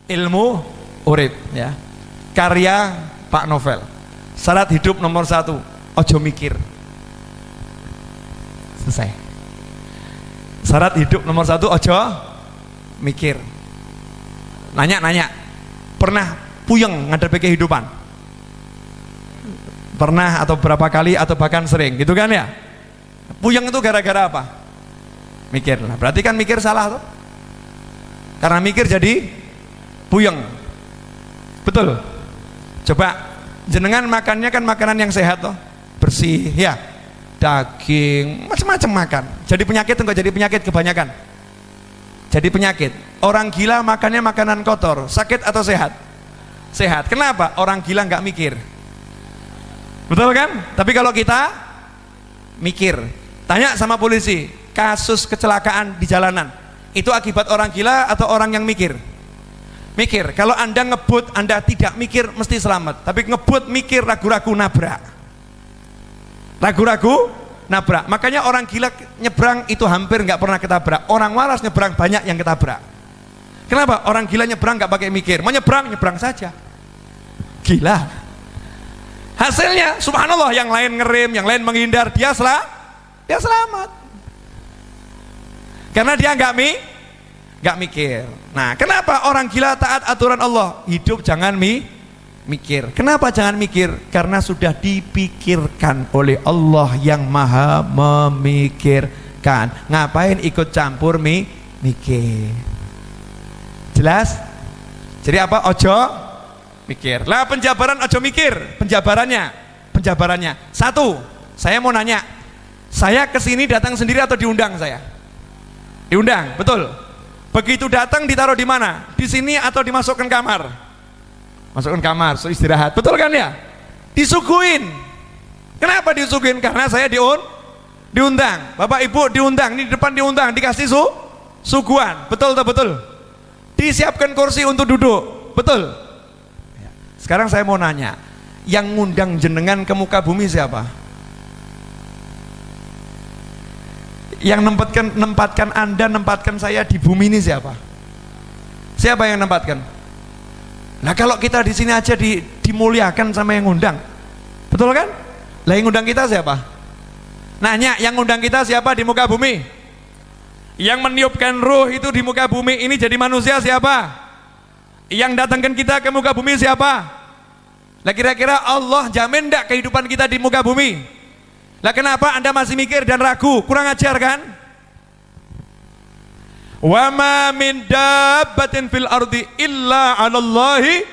Ilmu urip ya. Karya Pak Novel. Syarat hidup nomor 1, ojo mikir. Selesai. Syarat hidup nomor 1, ojo mikir. Nanya, pernah puyeng ngadepi kehidupan? Pernah atau berapa kali atau bahkan sering gitu kan ya? Puyeng itu gara-gara apa? Mikir lah. Berarti kan mikir salah tuh. Karena mikir jadi puyeng. Betul. Coba jenengan makannya kan makanan yang sehat toh, bersih ya, daging macam-macam makan. Jadi penyakit enggak jadi penyakit kebanyakan? Jadi penyakit. Orang gila makannya makanan kotor, sakit atau sehat? Sehat. Kenapa? Orang gila nggak mikir. Betul kan? Tapi kalau kita mikir, tanya sama polisi, kasus kecelakaan di jalanan itu akibat orang gila atau orang yang mikir? Mikir. Kalau Anda ngebut, Anda tidak mikir mesti selamat. Tapi ngebut mikir, ragu-ragu nabrak. Ragu-ragu nabrak. Makanya orang gila nyebrang itu hampir nggak pernah ketabrak. Orang waras nyebrang banyak yang ketabrak. Kenapa? Orang gila nyebrang nggak pakai mikir. Mau nyebrang saja. Gila. Hasilnya, subhanallah, yang lain ngerem, yang lain menghindar, dia selamat. Karena dia nggak mikir. Nah, kenapa orang gila taat aturan Allah? Hidup jangan mikir. Kenapa jangan mikir? Karena sudah dipikirkan oleh Allah yang maha memikirkan. Ngapain ikut campur mikir? Jelas? Jadi apa? Ojo mikir. Lah penjabaran ojo mikir. Penjabarannya. 1, saya mau nanya. Saya kesini datang sendiri atau diundang saya? Diundang, betul. Begitu datang ditaruh di mana? Di sini atau dimasukkan kamar? Masukkan kamar, so istirahat. Betul kan ya? Disuguhin. Kenapa disuguhin? Karena saya diundang. Bapak Ibu diundang, ini di depan diundang, dikasih suguhan. Betul atau betul? Disiapkan kursi untuk duduk. Betul. Sekarang saya mau nanya, yang ngundang jenengan ke muka bumi siapa? Yang nempatkan Anda, nempatkan saya di bumi ini siapa? Siapa yang nempatkan? Nah, kalau kita di sini aja dimuliakan sama yang ngundang, betul kan? Lah yang ngundang kita siapa? Nanya, yang ngundang kita siapa di muka bumi? Yang meniupkan ruh itu di muka bumi ini jadi manusia siapa? Yang datangkan kita ke muka bumi siapa? Lah kira-kira Allah jamin enggak kehidupan kita di muka bumi? Lah kenapa Anda masih mikir dan ragu? Kurang ajar kan? Wa ma min dabbatin fil ardi illa 'alallahi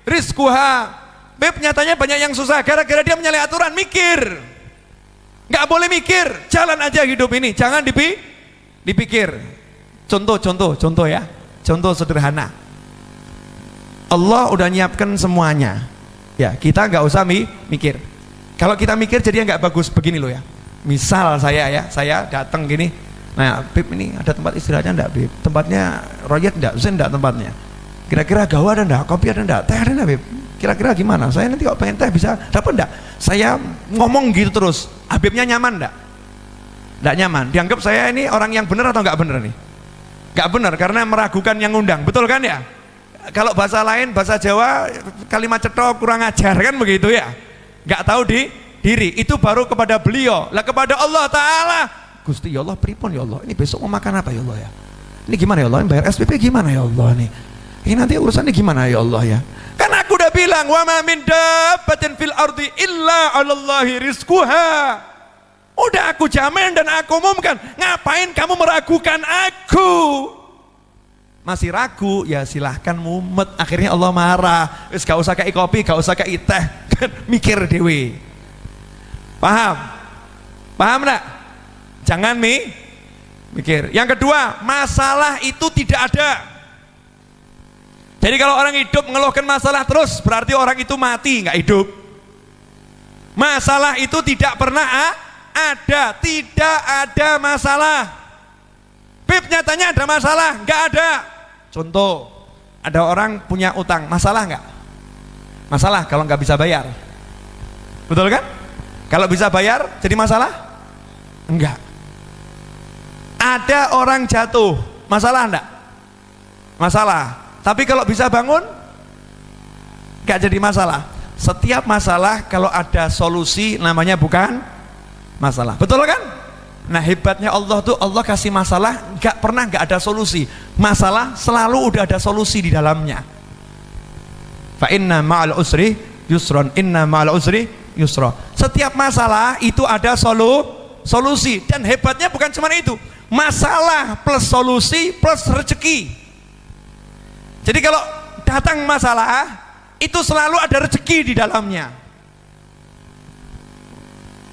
rizquha. Beb, nyatanya banyak yang susah gara-gara dia menyalahi aturan, mikir. Enggak boleh mikir, jalan aja hidup ini, jangan dipikir. Contoh ya. Contoh sederhana. Allah udah nyiapkan semuanya. Ya, kita nggak usah mikir. Kalau kita mikir jadinya nggak bagus. Begini loh ya. Misal saya datang gini. Nah, Bib, ini ada tempat istirahatnya enggak, Bib? Tempatnya royet enggak? Zen enggak tempatnya? Kira-kira gawa ada enggak? Kopi ada enggak? Teh ada enggak, Bib? Kira-kira gimana? Saya nanti kalau pengen teh bisa dapat enggak? Saya ngomong gitu terus. Habibnya nyaman enggak? Enggak nyaman. Dianggap saya ini orang yang benar atau enggak benar nih? Enggak benar karena meragukan yang ngundang. Betul kan ya? Kalau bahasa lain, bahasa Jawa, kalimat cetok, kurang ajar kan begitu ya? Enggak tahu diri. Itu baru kepada beliau. Lah kepada Allah Ta'ala, Gusti ya Allah, pripun ya Allah, ini besok mau makan apa ya Allah ya, ini gimana ya Allah, ini bayar SPP gimana ya Allah nih, ini nanti urusannya gimana ya Allah ya. Kan aku udah bilang, wa ma min dabbatin fil ardi illa 'alallahi rizquha. Udah aku jamin dan aku umumkan. Ngapain kamu meragukan aku? Masih ragu, ya silahkan mumet. Akhirnya Allah marah. Wis gak usah kei kopi, gak usah kei teh. Mikir dewe. Paham enggak? Jangan mikir. Yang kedua, masalah itu tidak ada. Jadi kalau orang hidup mengeluhkan masalah terus, berarti orang itu mati, nggak hidup. Masalah itu tidak pernah ada, tidak ada masalah. Bib, nyatanya ada masalah, nggak ada. Contoh, ada orang punya utang, masalah nggak? Masalah kalau nggak bisa bayar. Betul kan? Kalau bisa bayar, jadi masalah? Enggak. Ada orang jatuh, masalah enggak? Masalah. Tapi kalau bisa bangun, gak jadi masalah. Setiap masalah kalau ada solusi namanya bukan masalah. Betul kan? Nah hebatnya Allah tuh, Allah kasih masalah gak pernah gak ada solusi. Masalah selalu udah ada solusi di dalamnya. Fa inna ma'al usri yusron, inna ma'al usri yusra. Setiap masalah itu ada solusi. Dan hebatnya bukan cuma itu, masalah plus solusi plus rezeki. Jadi kalau datang masalah itu selalu ada rezeki di dalamnya.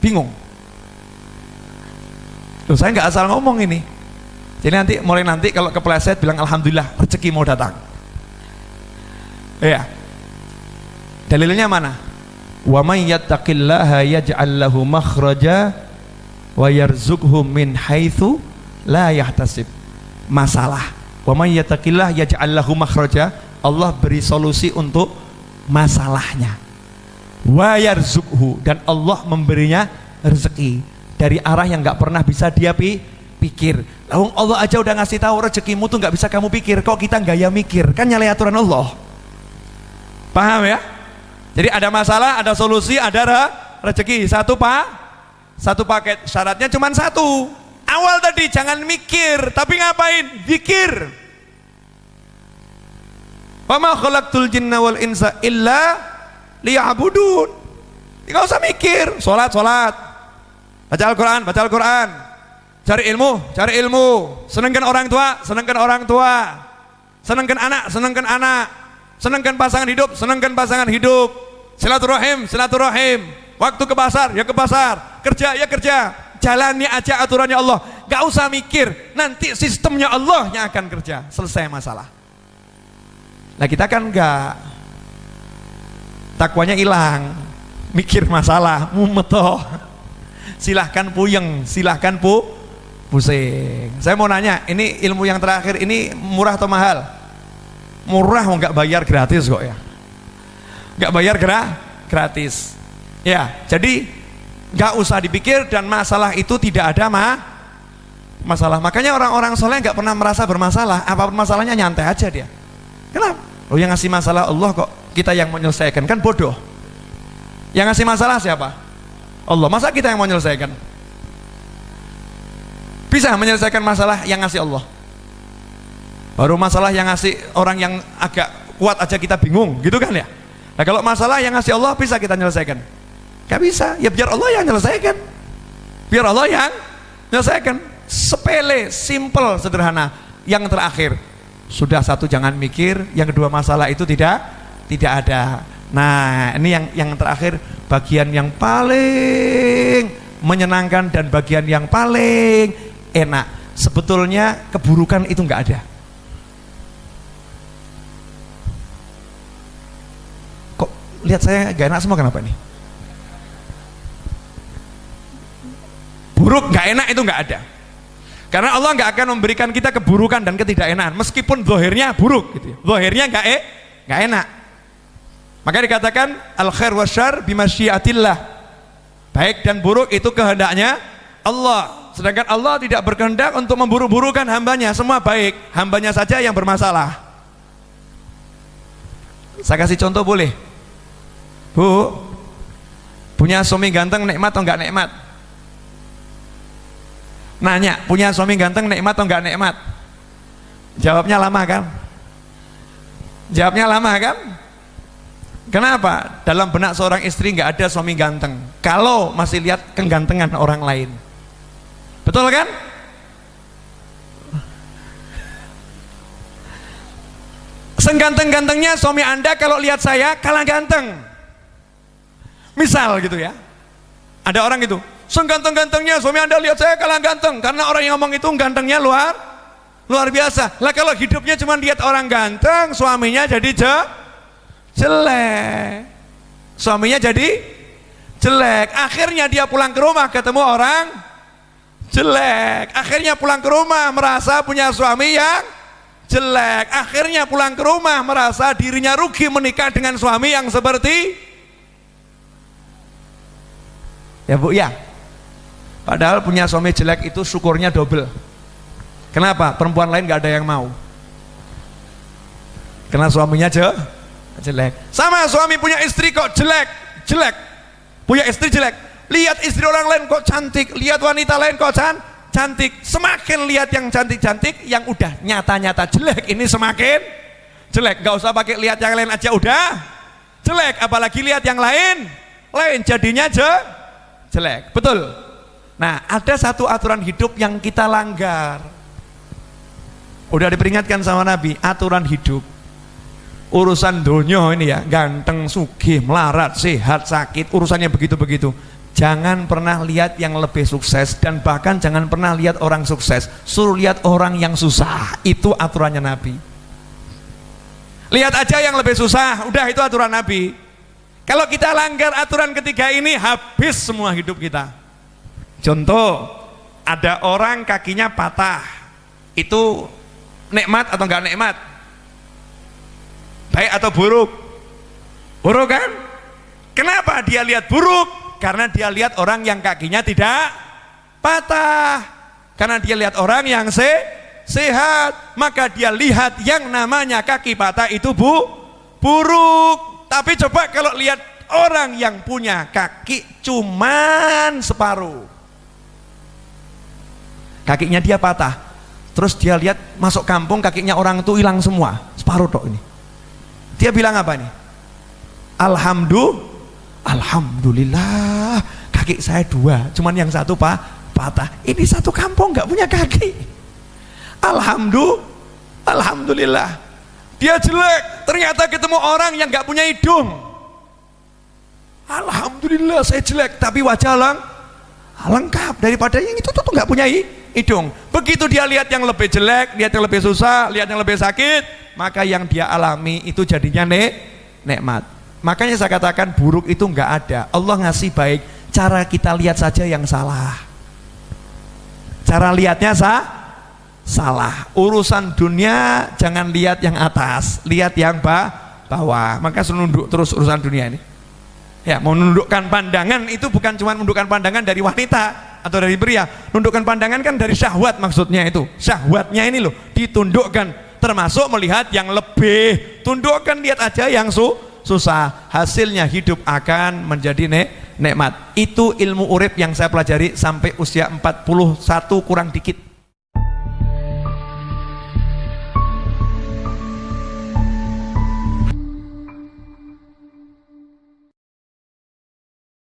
Bingung. Loh, saya nggak asal ngomong ini. Jadi mulai nanti kalau kepleset bilang alhamdulillah rezeki mau datang. Iya. Dalilnya mana? Wa may yattaqillaha yaj'al lahu makhraja wa yarzuqhu min haitsu la yahtasib. Masalah. Wa may yattaqillaha yaj'al lahu makhraja, Allah beri solusi untuk masalahnya. Wa yarzuqhu, dan Allah memberinya rezeki dari arah yang nggak pernah bisa dia pikir. Lalu Allah aja udah ngasih tahu rezekimu tuh nggak bisa kamu pikir, kok kita gaya mikir? Kan nyalahi aturan Allah. Paham ya? Jadi ada masalah, ada solusi, ada rezeki. Satu paket. Syaratnya cuma satu. Awal tadi jangan mikir, tapi ngapain? Zikir. Wa ma khalaqtul jinna wal insa illa liya'budun. Enggak usah mikir, salat. Baca Al-Qur'an. Cari ilmu. Senangkan orang tua. Senangkan anak. Senangkan pasangan hidup. Silaturahim. Waktu ke pasar, ya ke pasar. Kerja, ya kerja. Jalani aja aturannya Allah. Enggak usah mikir, nanti sistemnya Allah yang akan kerja. Selesai masalah. Nah kita kan enggak, takwanya hilang, mikir masalah, mumetoh, silahkan puyeng, silahkan pusing. Saya mau nanya, ini ilmu yang terakhir ini murah atau mahal? Murah, nggak bayar gratis kok ya, nggak bayar gratis. Ya, jadi nggak usah dipikir dan masalah itu tidak ada masalah. Makanya orang-orang soleh nggak pernah merasa bermasalah, apapun masalahnya nyantai aja dia. Kenapa? Oh yang ngasih masalah Allah kok, kita yang menyelesaikan, kan bodoh. Yang ngasih masalah siapa? Allah. Masa kita yang mau menyelesaikan? Bisa menyelesaikan masalah yang ngasih Allah. Baru masalah yang ngasih orang yang agak kuat aja kita bingung, gitu kan ya? Nah kalau masalah yang ngasih Allah bisa kita menyelesaikan? Gak bisa, ya biar Allah yang menyelesaikan. Biar Allah yang menyelesaikan. Sepele, simple, sederhana. Yang terakhir, sudah satu jangan mikir, yang kedua masalah itu tidak ada. Nah ini yang terakhir, bagian yang paling menyenangkan dan bagian yang paling enak. Sebetulnya keburukan itu nggak ada. Kok lihat saya gak enak semua, kenapa ini? Buruk nggak enak itu nggak ada. Karena Allah nggak akan memberikan kita keburukan dan ketidakenakan, meskipun zahirnya buruk, gitu. Zahirnya nggak enak. Maka dikatakan al khair wasyarr bimasyiatillah. Baik dan buruk itu kehendaknya Allah. Sedangkan Allah tidak berkehendak untuk memburu-burukan hambanya. Semua baik, hambanya saja yang bermasalah. Saya kasih contoh boleh? Bu, punya suami ganteng nikmat atau nggak nikmat? Nanya, punya suami ganteng nikmat atau enggak nikmat? Jawabnya lama kan? Kenapa? Dalam benak seorang istri enggak ada suami ganteng kalau masih lihat kegantengan orang lain. Betul kan? Seganteng-gantengnya suami Anda kalau lihat saya kalah ganteng. Misal gitu ya. Ada orang gitu, seganteng-gantengnya suami Anda lihat saya kalah ganteng, karena orang yang ngomong itu gantengnya luar biasa. Lah kalau hidupnya cuma lihat orang ganteng, suaminya jadi jelek. Suaminya jadi jelek. Akhirnya dia pulang ke rumah ketemu orang jelek. Akhirnya pulang ke rumah merasa punya suami yang jelek. Akhirnya pulang ke rumah merasa dirinya rugi menikah dengan suami yang seperti, ya Bu ya. Padahal punya suami jelek itu syukurnya double. Kenapa? Perempuan lain gak ada yang mau. Karena suaminya jelek. Sama suami punya istri kok jelek. Punya istri jelek. Lihat istri orang lain kok cantik, lihat wanita lain kok cantik. Semakin lihat yang cantik-cantik, yang udah nyata-nyata jelek ini semakin jelek. Gak usah pakai lihat yang lain aja udah jelek, apalagi lihat yang lain jadinya jelek. Betul. Nah, ada satu aturan hidup yang kita langgar. Udah diperingatkan sama Nabi, aturan hidup. Urusan dunia ini ya, ganteng, sugih, melarat, sehat, sakit, urusannya begitu-begitu. Jangan pernah lihat yang lebih sukses, dan bahkan jangan pernah lihat orang sukses, suruh lihat orang yang susah. Itu aturannya Nabi. Lihat aja yang lebih susah, udah itu aturan Nabi. Kalau kita langgar aturan ketiga ini, habis semua hidup kita. Contoh, ada orang kakinya patah, itu nikmat atau enggak nikmat? Baik atau buruk? Buruk kan? Kenapa dia lihat buruk? Karena dia lihat orang yang kakinya tidak patah. Karena dia lihat orang yang sehat, maka dia lihat yang namanya kaki patah itu buruk. Tapi coba kalau lihat orang yang punya kaki cuman separuh, kakinya dia patah, terus dia lihat masuk kampung kakinya orang itu hilang semua, separuh tok ini. Dia bilang apa nih? Alhamdulillah, kaki saya dua, cuman yang satu patah. Ini satu kampung nggak punya kaki. Alhamdulillah. Dia jelek, ternyata ketemu orang yang nggak punya hidung. Alhamdulillah saya jelek, tapi wajah lengkap daripada yang itu tuh nggak punya hidung. Begitu dia lihat yang lebih jelek, lihat yang lebih susah, lihat yang lebih sakit, maka yang dia alami itu jadinya nikmat. Makanya saya katakan buruk itu nggak ada. Allah ngasih baik, cara kita lihat saja yang salah. Cara lihatnya salah. Urusan dunia jangan lihat yang atas, lihat yang bawah. Maka nunduk terus urusan dunia ini. Ya, mau menundukkan pandangan itu bukan cuma menundukkan pandangan dari wanita atau dari pria. Menundukkan pandangan kan dari syahwat, maksudnya itu. Syahwatnya ini loh ditundukkan, termasuk melihat yang lebih. Tundukkan, lihat aja yang susah, hasilnya hidup akan menjadi nikmat. Itu ilmu urip yang saya pelajari sampai usia 41 kurang dikit.